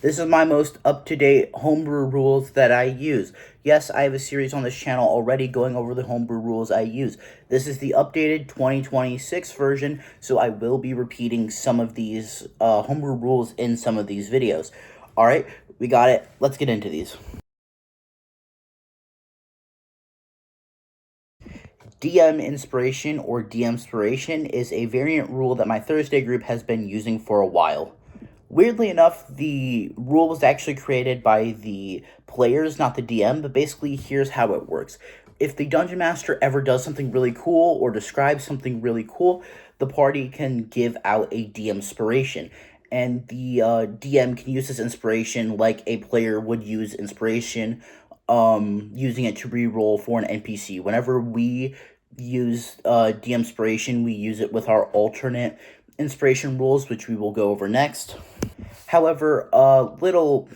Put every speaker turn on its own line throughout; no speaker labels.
This is my most up-to-date homebrew rules that I use. Yes, I have a series on this channel already going over the homebrew rules I use. This is the updated 2026 version, so I will be repeating some of these homebrew rules in some of these videos. Alright, we got it. Let's get into these. DM Inspiration or DM-spiration is a variant rule that my Thursday group has been using for a while. Weirdly enough, the rule was actually created by the players, not the DM, but basically here's how it works. If the Dungeon Master ever does something really cool or describes something really cool, the party can give out a DM inspiration. And the DM can use this inspiration like a player would use inspiration, using it to re-roll for an NPC. Whenever we use DM inspiration, we use it with our alternate inspiration rules, which we will go over next. However, a little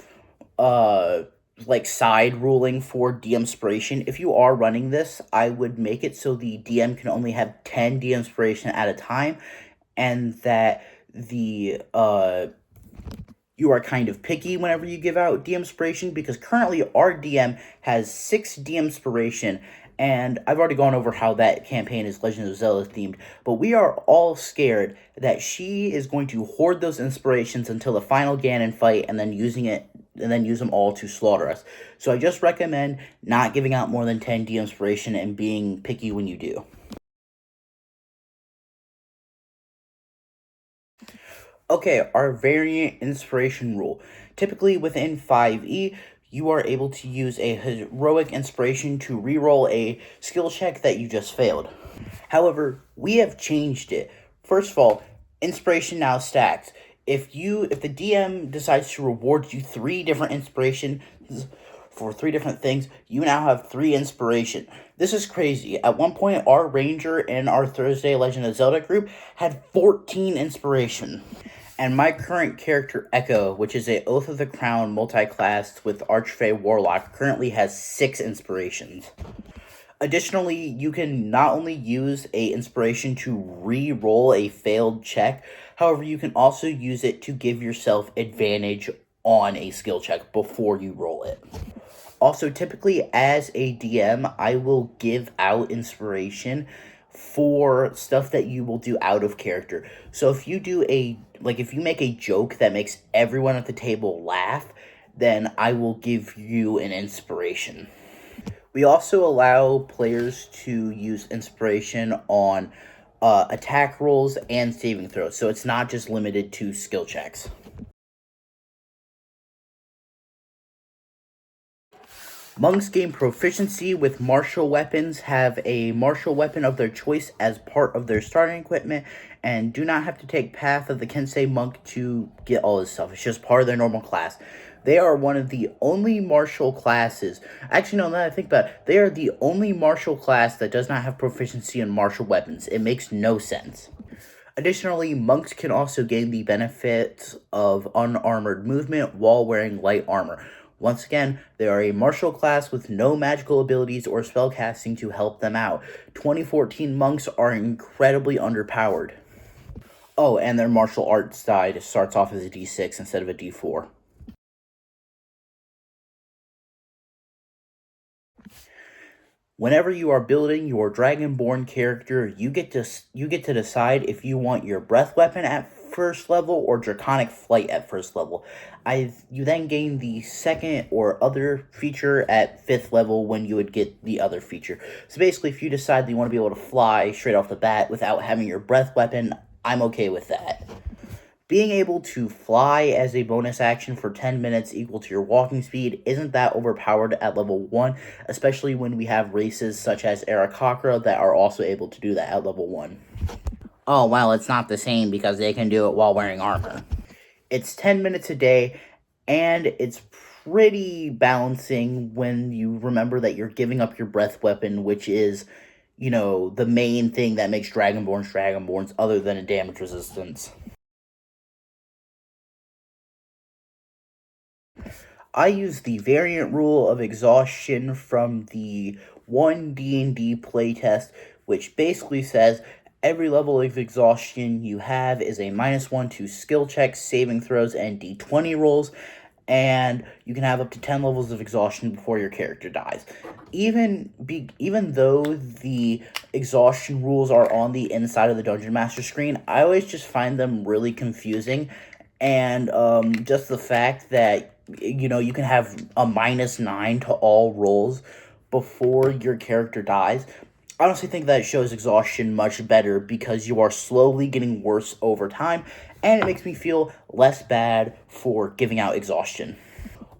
like side ruling for DM inspiration, if you are running this, I would make it so the DM can only have 10 DM inspiration at a time, and that the you are kind of picky whenever you give out DM inspiration, because currently our DM has 6 DM inspiration, and I've already gone over how that campaign is Legend of Zelda themed, but we are all scared that she is going to hoard those inspirations until the final Ganon fight and then use them all to slaughter us. So I just recommend not giving out more than 10 DM inspiration and being picky when you do. Okay, our variant inspiration rule. Typically within 5e, you are able to use a heroic inspiration to reroll a skill check that you just failed. However, we have changed it. First of all, inspiration now stacks. If the DM decides to reward you 3 different inspirations for 3 different things, you now have 3 inspiration. This is crazy. At one point, our ranger in our Thursday Legend of Zelda group had 14 inspiration. And my current character, Echo, which is a Oath of the Crown multi-classed with Archfey Warlock, currently has 6 inspirations. Additionally, you can not only use a inspiration to re-roll a failed check, however, you can also use it to give yourself advantage on a skill check before you roll it. Also, typically as a DM, I will give out inspiration for stuff that you will do out of character. So if you if you make a joke that makes everyone at the table laugh, then I will give you an inspiration. We also allow players to use inspiration on attack rolls and saving throws, so it's not just limited to skill checks. Monks gain proficiency with martial weapons, have a martial weapon of their choice as part of their starting equipment, and do not have to take Path of the Kensei Monk to get all this stuff. It's just part of their normal class. They are one of the only martial classes. Actually, no, now that I think about it, they are the only martial class that does not have proficiency in martial weapons. It makes no sense. Additionally, monks can also gain the benefits of unarmored movement while wearing light armor. Once again, they are a martial class with no magical abilities or spellcasting to help them out. 2014 monks are incredibly underpowered. Oh, and their martial arts side starts off as a D6 instead of a D4. Whenever you are building your Dragonborn character, you get to decide if you want your breath weapon at first level or Draconic Flight at first level. You then gain the second or other feature at 5th level when you would get the other feature. So basically, if you decide that you want to be able to fly straight off the bat without having your breath weapon, I'm okay with that. Being able to fly as a bonus action for 10 minutes equal to your walking speed isn't that overpowered at level 1, especially when we have races such as Aarakocra that are also able to do that at level 1. Oh, well, it's not the same because they can do it while wearing armor. It's 10 minutes a day, and it's pretty balancing when you remember that you're giving up your breath weapon, which is, the main thing that makes Dragonborns other than a damage resistance. I use the variant rule of exhaustion from the 1 D&D playtest, which basically says every level of exhaustion you have is a -1 to skill checks, saving throws, and D20 rolls. and you can have up to 10 levels of exhaustion before your character dies. Even though the exhaustion rules are on the inside of the Dungeon Master screen, I always just find them really confusing, and just the fact that you can have a -9 to all rolls before your character dies. I honestly think that shows exhaustion much better because you are slowly getting worse over time, and it makes me feel less bad for giving out exhaustion.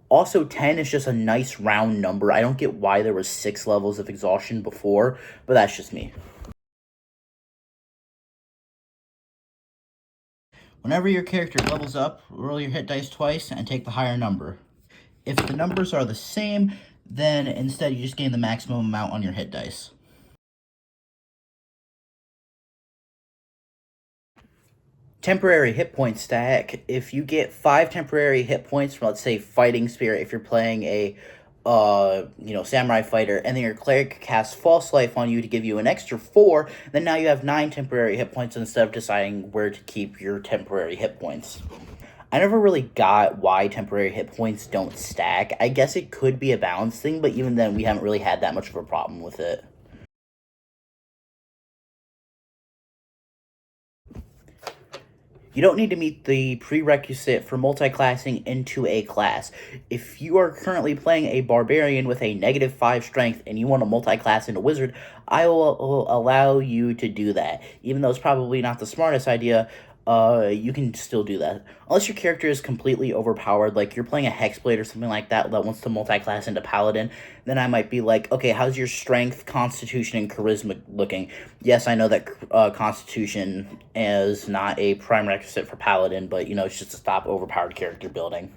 Also, 10 is just a nice round number. I don't get why there was 6 levels of exhaustion before, but that's just me. Whenever your character levels up, roll your hit dice twice and take the higher number. If the numbers are the same, then instead you just gain the maximum amount on your hit dice. Temporary hit point stack. If you get 5 temporary hit points from, let's say, Fighting Spirit, if you're playing a samurai fighter, and then your cleric casts False Life on you to give you an extra 4, then now you have 9 temporary hit points instead of deciding where to keep your temporary hit points. I never really got why temporary hit points don't stack. I guess it could be a balance thing, but even then, we haven't really had that much of a problem with it. You don't need to meet the prerequisite for multi-classing into a class. If you are currently playing a barbarian with a -5 strength and you want to multi-class into wizard, I will allow you to do that. Even though it's probably not the smartest idea, you can still do that. Unless your character is completely overpowered, like you're playing a Hexblade or something like that that wants to multi-class into Paladin, then I might be like, okay, how's your strength, constitution, and charisma looking? Yes, I know that constitution is not a prime requisite for Paladin, but, it's just to stop overpowered character building.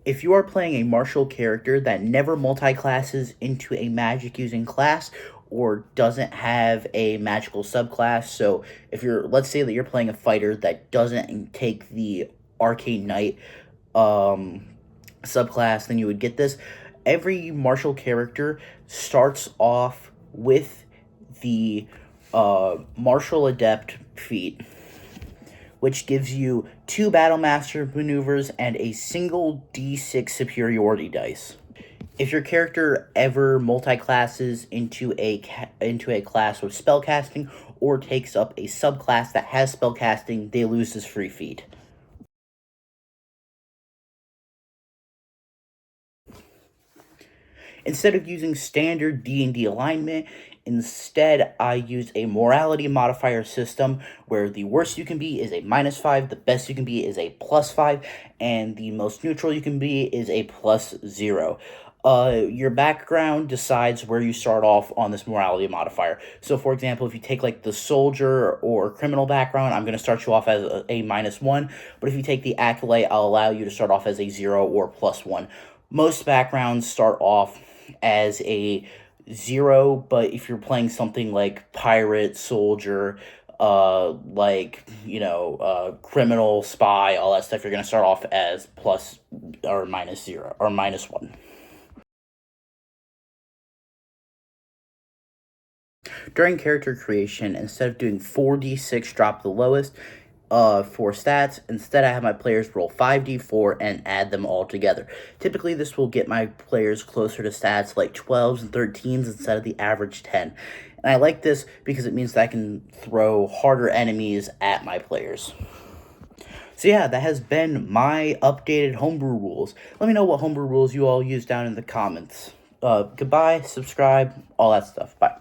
If you are playing a martial character that never multi-classes into a magic using class or doesn't have a magical subclass, so let's say that you're playing a fighter that doesn't take the Arcane Knight subclass, then you would get this. Every martial character starts off with the Martial Adept feat, which gives you 2 Battle Master maneuvers and a single D6 superiority dice. If your character ever multi-classes into a class with spellcasting or takes up a subclass that has spellcasting, they lose this free feat. Instead of using standard D&D alignment, instead I use a morality modifier system where the worst you can be is a -5, the best you can be is a +5, and the most neutral you can be is a +0. Your background decides where you start off on this morality modifier. So, for example, if you take like the soldier or criminal background, I'm going to start you off as a -1. But if you take the acolyte, I'll allow you to start off as a 0 or +1. Most backgrounds start off as a 0, but if you're playing something like pirate, soldier, criminal, spy, all that stuff, you're going to start off as plus or -0 or -1. During character creation, instead of doing 4d6 drop the lowest for stats, instead I have my players roll 5d4 and add them all together. Typically, this will get my players closer to stats like 12s and 13s instead of the average 10. And I like this because it means that I can throw harder enemies at my players. So yeah, that has been my updated homebrew rules. Let me know what homebrew rules you all use down in the comments. Goodbye, subscribe, all that stuff. Bye.